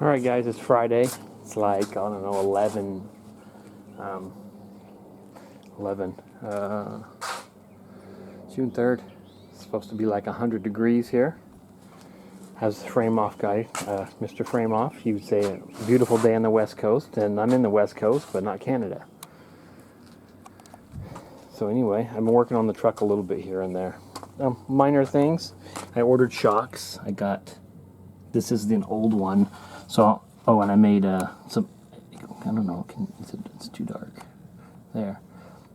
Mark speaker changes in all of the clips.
Speaker 1: Alright guys, it's Friday. It's like, I don't know, 11, June 3rd. It's supposed to be like 100 degrees here. Has the frame off guy, Mr. Frame Off. He would say a beautiful day on the West Coast, and I'm in the West Coast, but not Canada. So anyway, I've been working on the truck a little bit here and there. Minor things. I ordered shocks. This is the old one. So, and I made some, I don't know, it's too dark. There.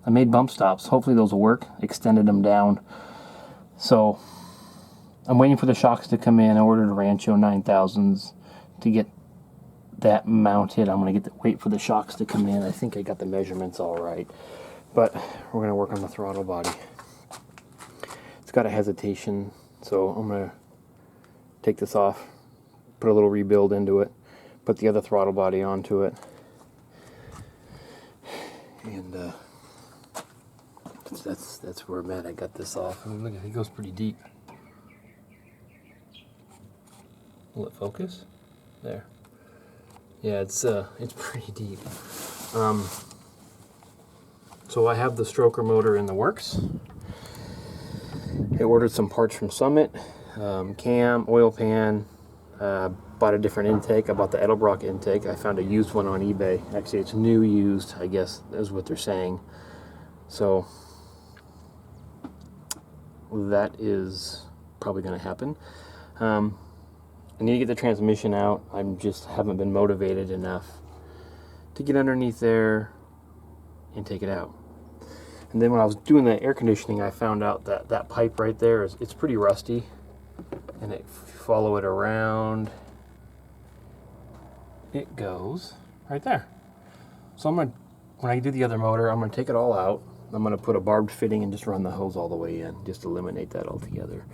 Speaker 1: I made bump stops. Hopefully those will work. Extended them down. So, I'm waiting for the shocks to come in. I ordered a Rancho 9000s to get that mounted. I'm going to wait for the shocks to come in. I think I got the measurements all right. But we're going to work on the throttle body. It's got a hesitation, so I'm going to take this off, put a little rebuild into it, put the other throttle body onto it, and that's where I'm at. I got this off. I mean, look, it goes pretty deep. Will it focus? There. Yeah, it's pretty deep. So I have the stroker motor in the works. I ordered some parts from Summit, cam, oil pan, bought a different intake. I bought the Edelbrock intake. I found a used one on eBay. Actually, it's new used, I guess, is what they're saying. So that is probably going to happen. I need to get the transmission out. I just haven't been motivated enough to get underneath there and take it out. And then when I was doing the air conditioning, I found out that that pipe right there it's pretty rusty, and follow it around, it goes right there. So when I do the other motor, I'm gonna take it all out. I'm gonna put a barbed fitting and just run the hose all the way in, just eliminate that altogether.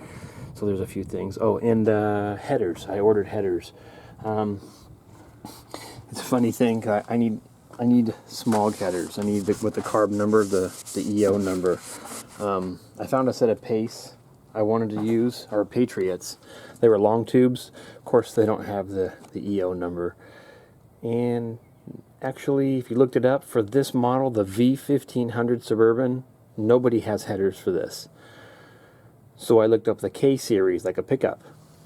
Speaker 1: So there's a few things. Oh, and headers. I ordered headers. It's a funny thing. I need smog headers. I need with the carb number, the EO number. I found a set of Pace I wanted to use, or Patriots. They were long tubes. Of course, they don't have the EO number. And actually, if you looked it up, for this model, the V1500 Suburban, nobody has headers for this. So I looked up the K series, like a pickup.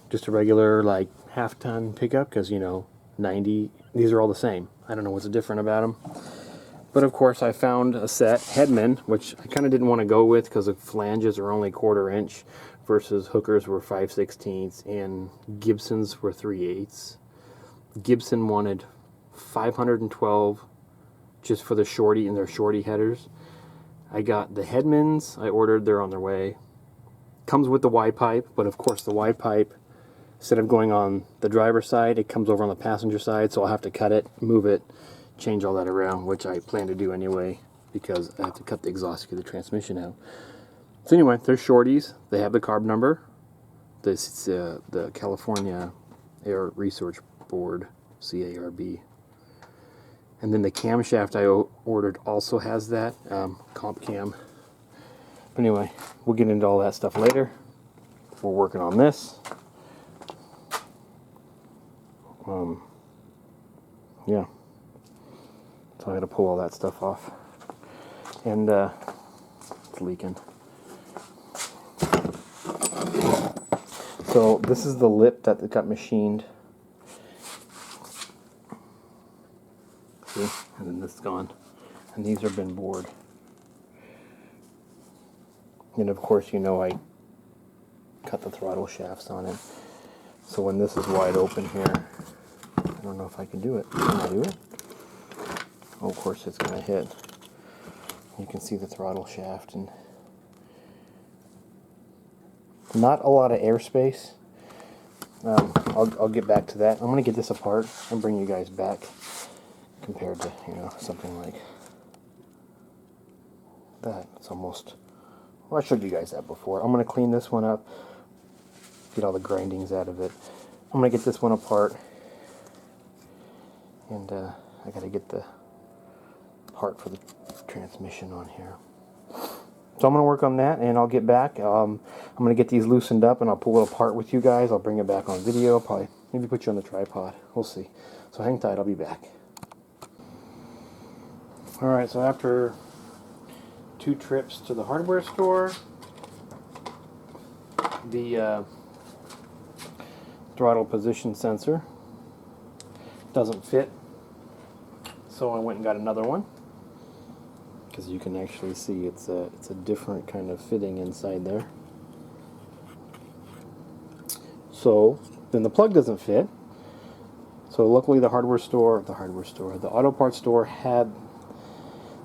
Speaker 1: Just a regular, like, half-ton pickup, because, 90, these are all the same. I don't know what's different about them. But of course I found a set, Hedman, which I kind of didn't want to go with because the flanges are only 1/4 inch versus hookers were 5/16 and Gibsons were 3/8. Gibson wanted 512 just for the shorty and their shorty headers. I got the Hedmans I ordered, they're on their way. Comes with the Y pipe, but of course the Y pipe, instead of going on the driver's side, it comes over on the passenger side, so I'll have to cut it, move it, change all that around, which I plan to do anyway, because I have to cut the exhaust to get the transmission out. So anyway, they're shorties. They have the carb number. This is the California Air Research Board, CARB. And then the camshaft I ordered also has that, comp cam. But anyway, we'll get into all that stuff later. We're working on this. Yeah, so I got to pull all that stuff off, and it's leaking. So this is the lip that got machined. See, and then this is gone, and these have been bored. And of course, I cut the throttle shafts on it. So when this is wide open here, I don't know if I can do it. Can I do it? Oh, of course it's going to hit. You can see the throttle shaft, and not a lot of airspace. I'll get back to that. I'm going to get this apart and bring you guys back compared to, something like that. It's almost, well, I showed you guys that before. I'm going to clean this one up, get all the grindings out of it. I'm going to get this one apart. And I got to get the part for the transmission on here. So I'm going to work on that, and I'll get back. I'm going to get these loosened up, and I'll pull it apart with you guys. I'll bring it back on video. I'll probably Maybe put you on the tripod. We'll see. So hang tight, I'll be back. Alright, so after 2 trips to the hardware store, the throttle position sensor doesn't fit, so I went and got another one, because you can actually see it's a different kind of fitting inside there. So then the plug doesn't fit. So luckily the auto parts store had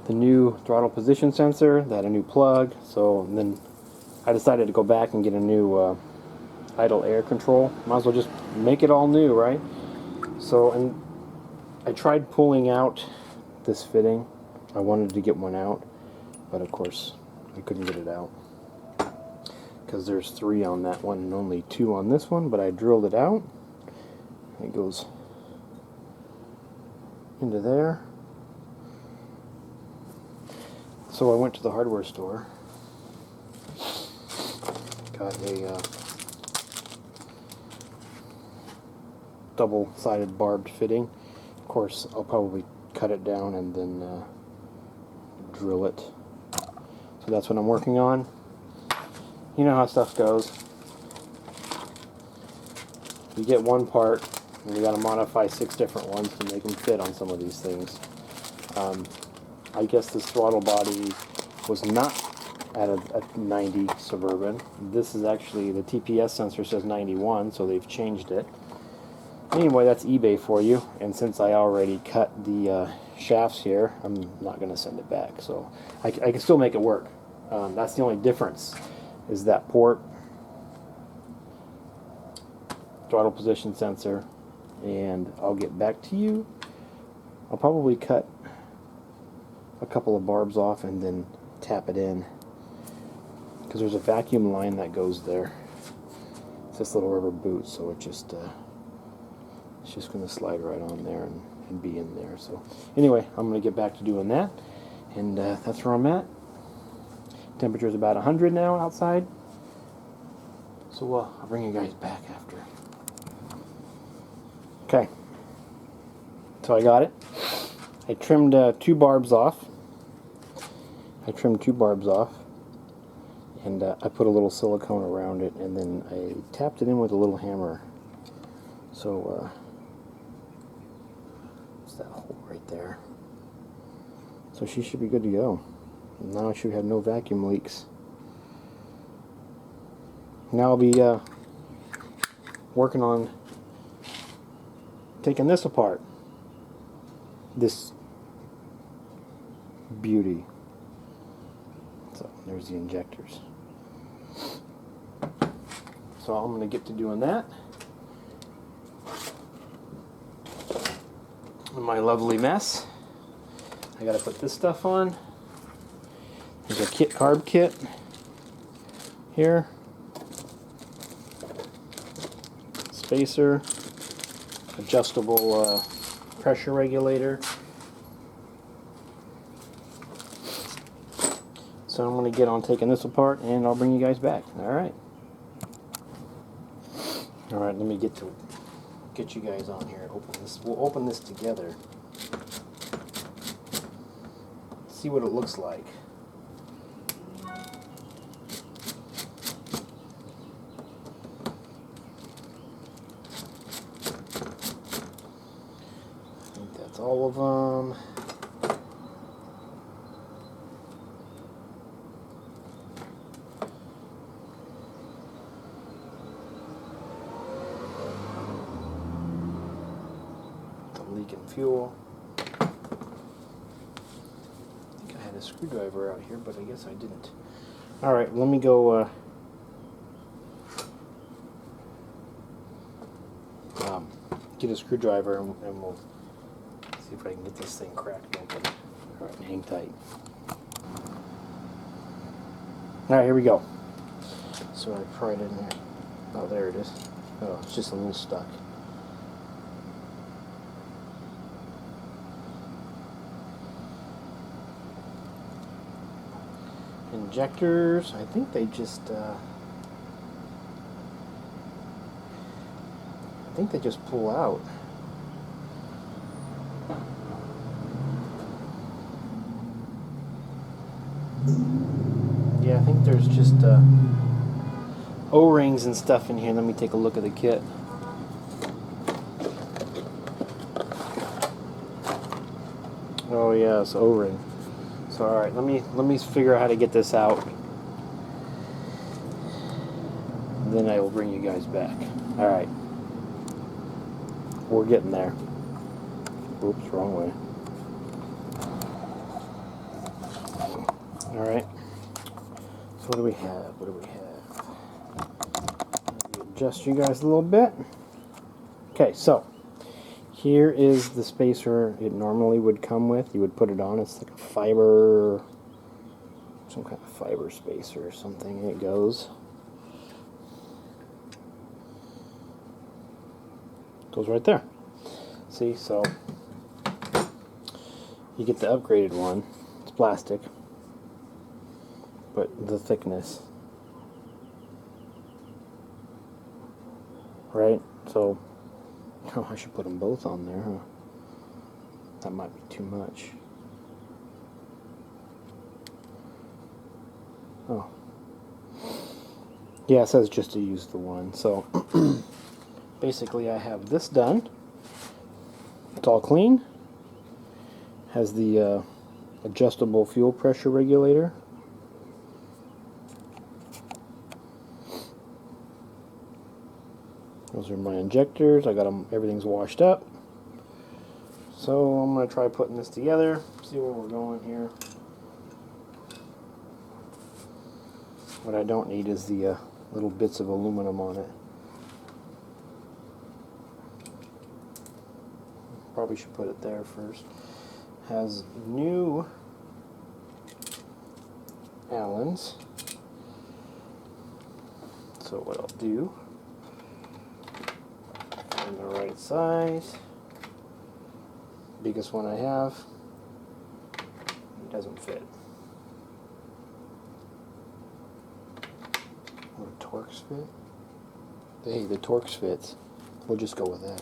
Speaker 1: the new throttle position sensor, that a new plug. So then I decided to go back and get a new idle air control. Might as well just make it all new, right? So, and I tried pulling out this fitting. I wanted to get one out, but of course I couldn't get it out, because there's 3 on that one and only 2 on this one. But I drilled it out. It goes into there. So I went to the hardware store, got a double-sided barbed fitting. Of course, I'll probably cut it down and then drill it. So that's what I'm working on. You know how stuff goes. You get one part, and you got to modify 6 different ones to make them fit on some of these things. I guess this throttle body was not at a 90 Suburban. This is actually, the TPS sensor says 91, so they've changed it. Anyway, that's eBay for you, and since I already cut the shafts here, I'm not going to send it back, so I can still make it work. That's the only difference, is that port, throttle position sensor, and I'll get back to you. I'll probably cut a couple of barbs off and then tap it in, because there's a vacuum line that goes there. It's this little rubber boot, so it's just going to slide right on there and be in there. So anyway, I'm going to get back to doing that, and that's where I'm at. Temperature is about 100 now outside, so I'll bring you guys back after. Okay, so I got it. I trimmed 2 barbs off. And I put a little silicone around it, and then I tapped it in with a little hammer. So it's that hole right there. So she should be good to go. Now I should have no vacuum leaks. Now I'll be working on taking this apart. This beauty. So there's the injectors. So I'm going to get to doing that. My lovely mess. I got to put this stuff on. There's a carb kit here. Spacer. Adjustable pressure regulator. So I'm going to get on taking this apart, and I'll bring you guys back. Alright, let me get you guys on here. Open this. We'll open this together. See what it looks like. I think that's all of them. Leaking fuel. I think I had a screwdriver out here, but I guess I didn't. Alright, let me go get a screwdriver, and we'll see if I can get this thing cracked open. Alright, hang tight. Alright, here we go. So I pry it in there. Oh, there it is. Oh, it's just a little stuck. Injectors, I think they just think they just pull out. Yeah, I think there's just O-rings and stuff in here. Let me take a look at the kit. Oh yeah, it's O-ring. So all right, let me figure out how to get this out. Then I will bring you guys back. All right, we're getting there. Oops, wrong way. All right. So what do we have? What do we have? Let me adjust you guys a little bit. Okay, so here is the spacer it normally would come with. You would put it on. It's like a fiber, some kind of fiber spacer or something. And it goes right there. See, so you get the upgraded one. It's plastic, but the thickness, right? So, oh, I should put them both on there, huh? That might be too much. Oh. Yeah, it says just to use the one. So, basically I have this done. It's all clean. Has the adjustable fuel pressure regulator. Those are my injectors. I got them, everything's washed up. So I'm going to try putting this together, see where we're going here. What I don't need is the little bits of aluminum on it. Probably should put it there first. Has new Allens. So what I'll do, find the right size. Biggest one I have, it doesn't fit. Will the Torx fit? Hey, the Torx fits. We'll just go with that.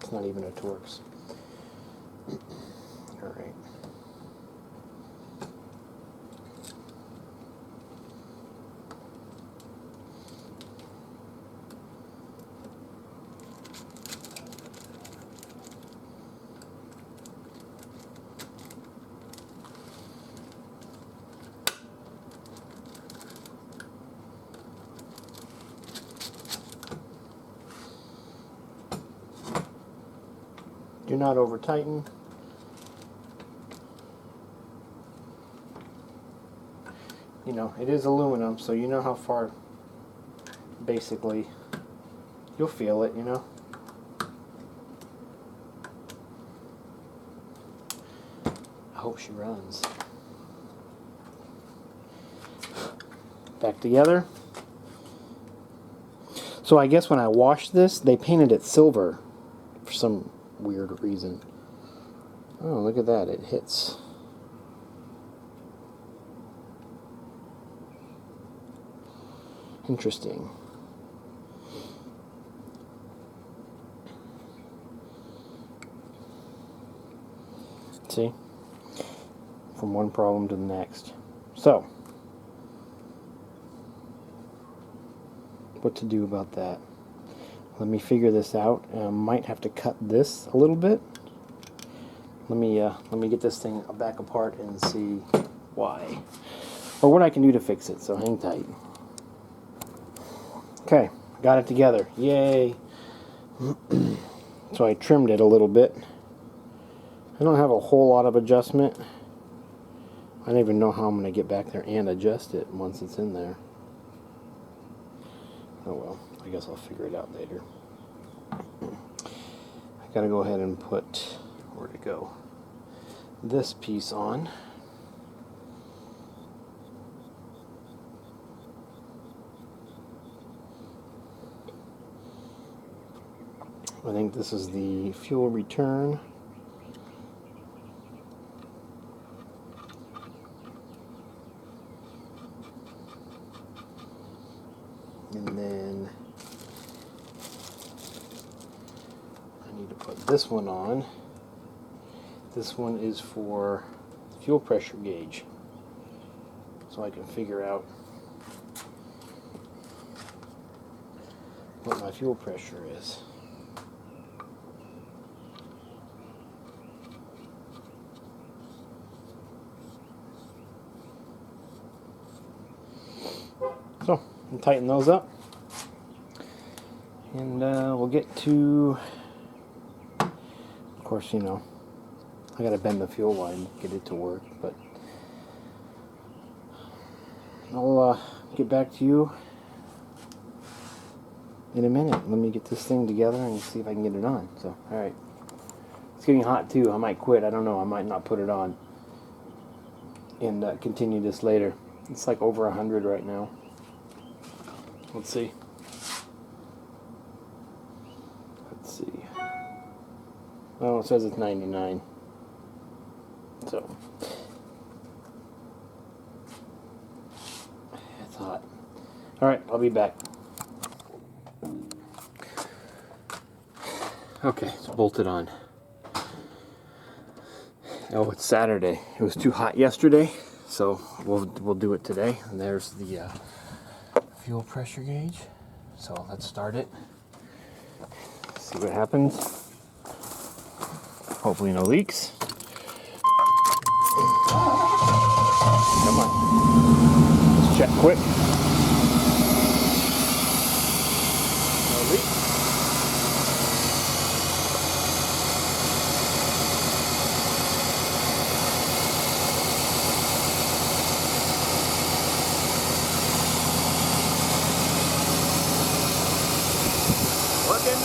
Speaker 1: It's not even a Torx. Alright. Do not over tighten. You know, it is aluminum, so you know how far, basically, you'll feel it, you know. I hope she runs. Back together. So I guess when I washed this, they painted it silver for some weird reason. Oh, look at that. It hits. Interesting. See? From one problem to the next. So, what to do about that? Let me figure this out. I might have to cut this a little bit. Let me get this thing back apart and see why, or what I can do to fix it. So hang tight. Okay, got it together. Yay! So I trimmed it a little bit. I don't have a whole lot of adjustment. I don't even know how I'm going to get back there and adjust it once it's in there. Oh well, I guess I'll figure it out later. I gotta go ahead and put, where'd it go? This piece on. I think this is the fuel return. And then put this one on. This one is for fuel pressure gauge, so I can figure out what my fuel pressure is. So, I'll tighten those up, and we'll get to, of course, you know, I gotta bend the fuel line, get it to work, but I'll get back to you in a minute. Let me get this thing together and see if I can get it on. So, alright. It's getting hot too. I might quit. I don't know. I might not put it on and continue this later. It's like over 100 right now. Let's see. Let's see. Oh, it says it's 99. So, it's hot. Alright, I'll be back. Okay, it's bolted on. Oh, it's Saturday. It was too hot yesterday, so we'll do it today. And there's the fuel pressure gauge. So let's start it. See what happens. Hopefully no leaks. Come on. Let's check quick. No leaks. Working.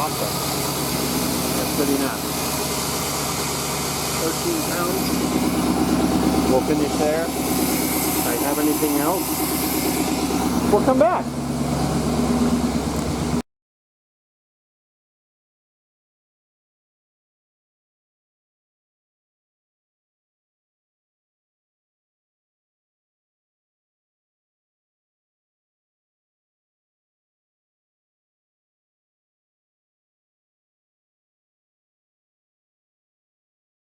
Speaker 1: Awesome. That's pretty nice. 13 pounds. We'll finish there. If I have anything else, we'll come back.